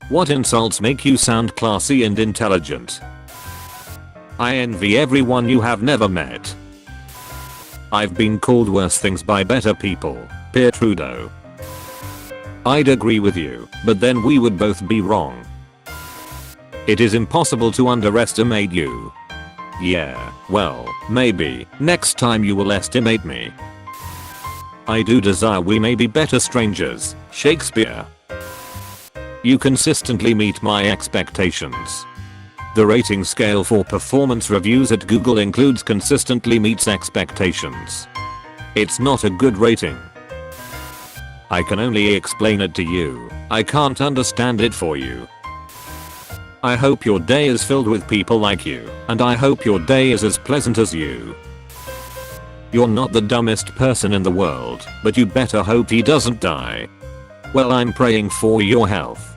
What insults make you sound classy and intelligent? I envy everyone you have never met. I've been called worse things by better people. Pierre Trudeau. I'd agree with you, but then we would both be wrong. It is impossible to underestimate you. Yeah, well, maybe next time you will estimate me. I do desire we may be better strangers. Shakespeare. You consistently meet my expectations. The rating scale for performance reviews at Google includes consistently meets expectations. It's not a good rating. I can only explain it to you. I can't understand it for you. I hope your day is filled with people like you, and I hope your day is as pleasant as you. You're not the dumbest person in the world, but you better hope he doesn't die. Well, I'm praying for your health.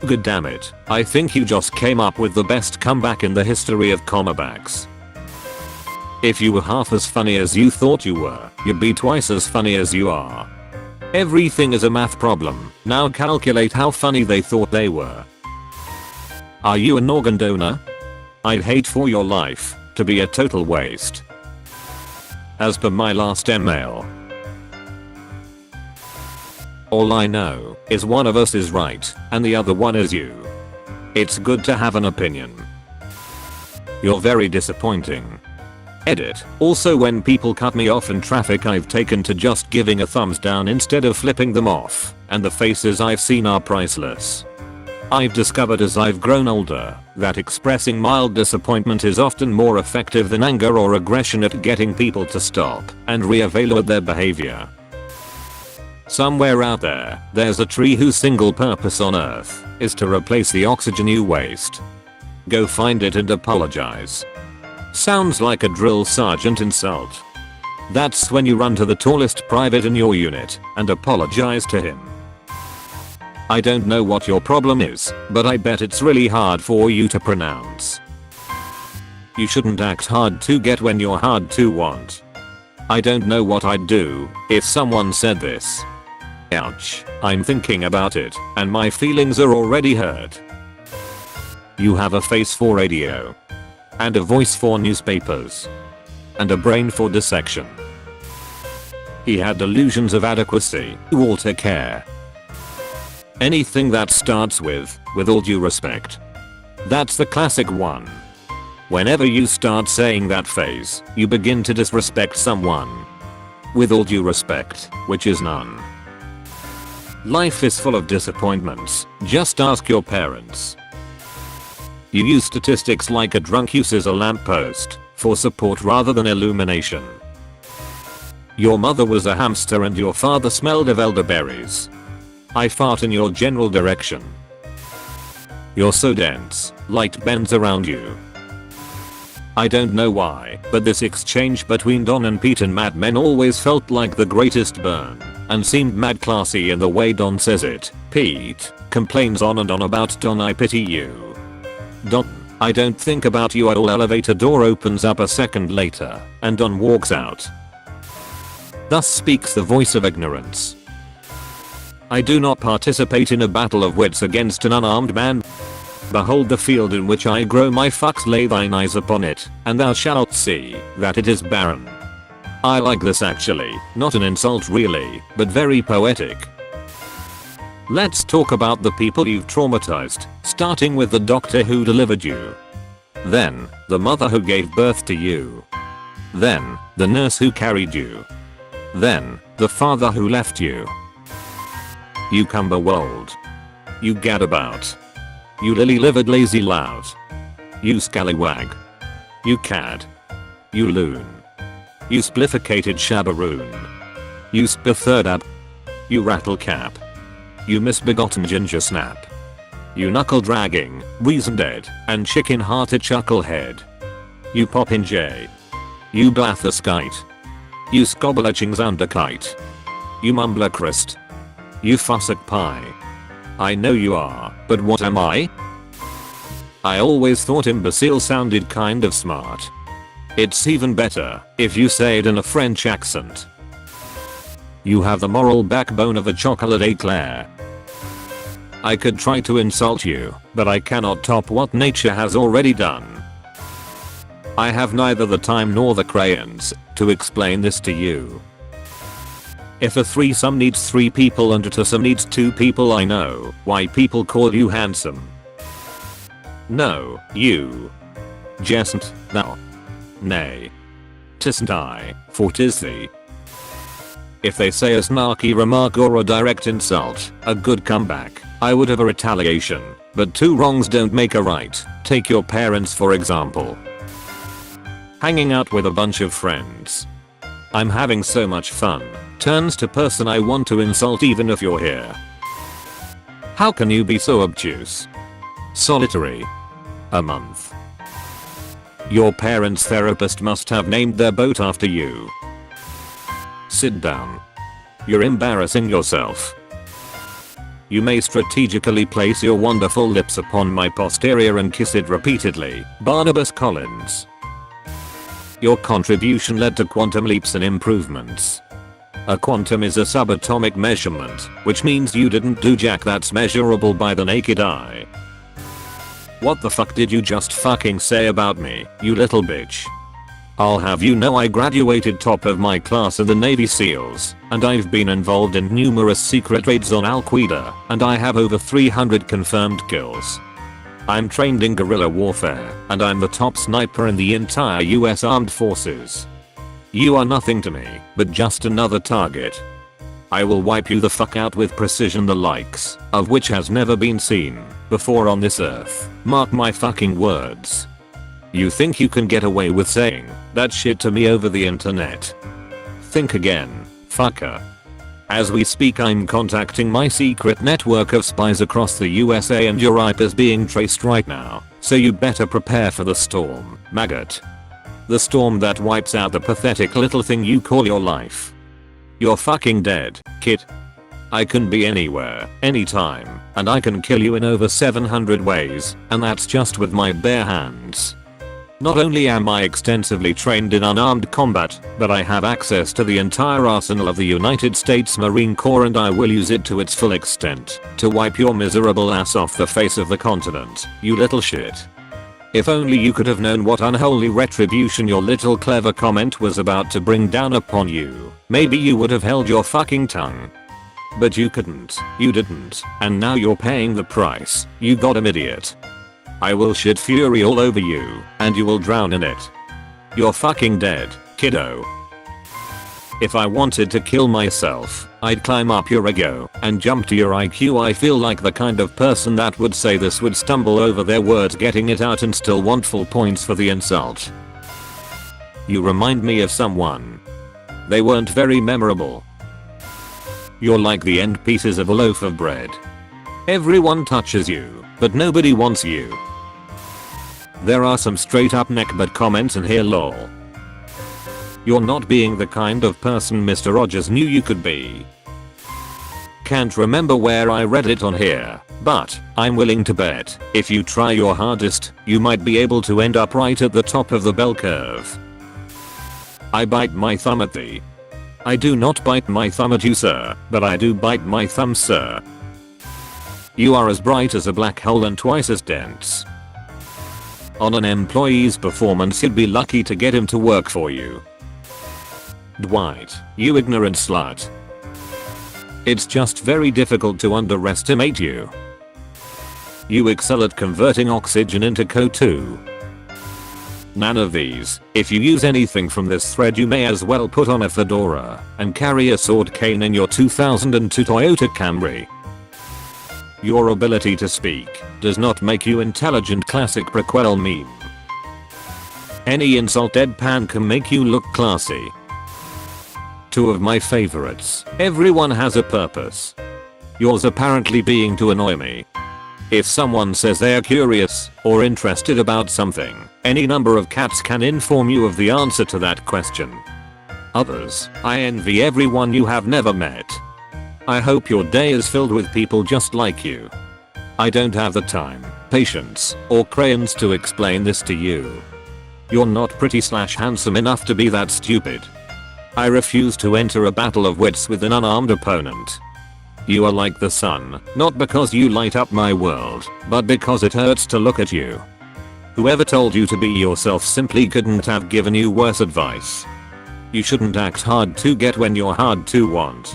Good damn it, I think you just came up with the best comeback in the history of comebacks. If you were half as funny as you thought you were, you'd be twice as funny as you are. Everything is a math problem, now calculate how funny they thought they were. Are you an organ donor? I'd hate for your life to be a total waste. As per my last email. All I know is one of us is right and the other one is you. It's good to have an opinion. You're very disappointing. Edit. Also, when people cut me off in traffic, I've taken to just giving a thumbs down instead of flipping them off, and the faces I've seen are priceless. I've discovered as I've grown older that expressing mild disappointment is often more effective than anger or aggression at getting people to stop and reevaluate their behavior. Somewhere out there, there's a tree whose single purpose on Earth is to replace the oxygen you waste. Go find it and apologize. Sounds like a drill sergeant insult. That's when you run to the tallest private in your unit and apologize to him. I don't know what your problem is, but I bet it's really hard for you to pronounce. You shouldn't act hard to get when you're hard to want. I don't know what I'd do if someone said this. Ouch, I'm thinking about it, and my feelings are already hurt. You have a face for radio. And a voice for newspapers. And a brain for dissection. He had delusions of adequacy. Walter Care. Anything that starts with all due respect. That's the classic one. Whenever you start saying that phrase, you begin to disrespect someone. With all due respect, which is none. Life is full of disappointments, just ask your parents. You use statistics like a drunk uses a lamppost for support rather than illumination. Your mother was a hamster and your father smelled of elderberries. I fart in your general direction. You're so dense, light bends around you. I don't know why, but this exchange between Don and Pete in Mad Men always felt like the greatest burn, and seemed mad classy in the way Don says it. Pete complains on and on about Don, I pity you. Don, I don't think about you at all. Elevator door opens up a second later, and Don walks out. Thus speaks the voice of ignorance. I do not participate in a battle of wits against an unarmed man. Behold the field in which I grow my fucks, lay thine eyes upon it, and thou shalt see that it is barren. I like this actually, not an insult really, but very poetic. Let's talk about the people you've traumatized, starting with the doctor who delivered you. Then, the mother who gave birth to you. Then, the nurse who carried you. Then, the father who left you. You cumberwold. You gadabout. You lily-livered lazy lout. You scallywag. You cad. You loon. You splifficated shabbaroon. You spifferdab. You rattlecap. You misbegotten ginger snap. You knuckle-dragging, weazendead, and chicken-hearted chucklehead. You poppin' You blatherskite. You scobblechings underkite. You mumblerchrist. You fussock pie. I know you are, but what am I? I always thought imbecile sounded kind of smart. It's even better if you say it in a French accent. You have the moral backbone of a chocolate eclair. I could try to insult you, but I cannot top what nature has already done. I have neither the time nor the crayons to explain this to you. If a threesome needs 3 people and a twosome needs 2 people, I know why people call you handsome. No, you jestn't thou. Nay. 'Tisn't I, for 'tis thee. If they say a snarky remark or a direct insult, a good comeback, I would have a retaliation, but 2 wrongs don't make a right. Take your parents for example. Hanging out with a bunch of friends. I'm having so much fun. Turns to person I want to insult even if you're here. How can you be so obtuse? Solitary. A month. Your parents' therapist must have named their boat after you. Sit down. You're embarrassing yourself. You may strategically place your wonderful lips upon my posterior and kiss it repeatedly. Barnabas Collins. Your contribution led to quantum leaps and improvements. A quantum is a subatomic measurement, which means you didn't do jack that's measurable by the naked eye. What the fuck did you just fucking say about me, you little bitch? I'll have you know I graduated top of my class in the Navy SEALs, and I've been involved in numerous secret raids on Al Qaeda, and I have over 300 confirmed kills. I'm trained in guerrilla warfare, and I'm the top sniper in the entire US Armed Forces. You are nothing to me, but just another target. I will wipe you the fuck out with precision the likes of which has never been seen before on this earth. Mark my fucking words. You think you can get away with saying that shit to me over the internet? Think again, fucker. As we speak I'm contacting my secret network of spies across the USA and your IP is being traced right now, so you better prepare for the storm, maggot. The storm that wipes out the pathetic little thing you call your life. You're fucking dead, kid. I can be anywhere, anytime, and I can kill you in over 700 ways, and that's just with my bare hands. Not only am I extensively trained in unarmed combat, but I have access to the entire arsenal of the United States Marine Corps and I will use it to its full extent to wipe your miserable ass off the face of the continent, you little shit. If only you could have known what unholy retribution your little clever comment was about to bring down upon you, maybe you would have held your fucking tongue. But you couldn't, you didn't, and now you're paying the price, you goddamn idiot. I will shit fury all over you, and you will drown in it. You're fucking dead, kiddo. If I wanted to kill myself, I'd climb up your ego and jump to your IQ. I feel like the kind of person that would say this would stumble over their words getting it out and still want full points for the insult. You remind me of someone. They weren't very memorable. You're like the end pieces of a loaf of bread. Everyone touches you, but nobody wants you. There are some straight up neckbutt comments in here lol. You're not being the kind of person Mr. Rogers knew you could be. Can't remember where I read it on here, but I'm willing to bet if you try your hardest, you might be able to end up right at the top of the bell curve. I bite my thumb at thee. I do not bite my thumb at you sir, but I do bite my thumb sir. You are as bright as a black hole and twice as dense. On an employee's performance you'd be lucky to get him to work for you. Dwight, you ignorant slut. It's just very difficult to underestimate you. You excel at converting oxygen into CO2. None of these. If you use anything from this thread you may as well put on a fedora and carry a sword cane in your 2002 Toyota Camry. Your ability to speak does not make you intelligent. Classic prequel meme. Any insult deadpan can make you look classy. Two of my favorites. Everyone has a purpose. Yours apparently being to annoy me. If someone says they are curious or interested about something, any number of cats can inform you of the answer to that question. Others, I envy everyone you have never met. I hope your day is filled with people just like you. I don't have the time, patience, or crayons to explain this to you. You're not pretty / handsome enough to be that stupid. I refuse to enter a battle of wits with an unarmed opponent. You are like the sun, not because you light up my world, but because it hurts to look at you. Whoever told you to be yourself simply couldn't have given you worse advice. You shouldn't act hard to get when you're hard to want.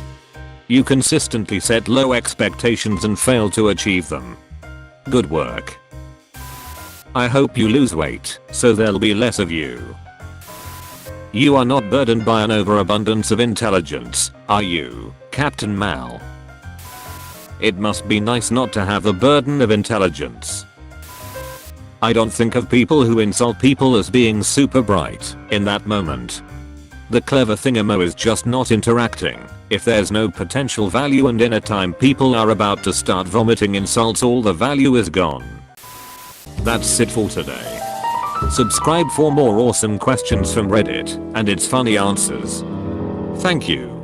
You consistently set low expectations and fail to achieve them. Good work. I hope you lose weight, so there'll be less of you. You are not burdened by an overabundance of intelligence, are you, Captain Mal? It must be nice not to have the burden of intelligence. I don't think of people who insult people as being super bright in that moment. The clever thingamo is just not interacting. If there's no potential value and in a time people are about to start vomiting insults, all the value is gone. That's it for today. Subscribe for more awesome questions from Reddit and its funny answers. Thank you.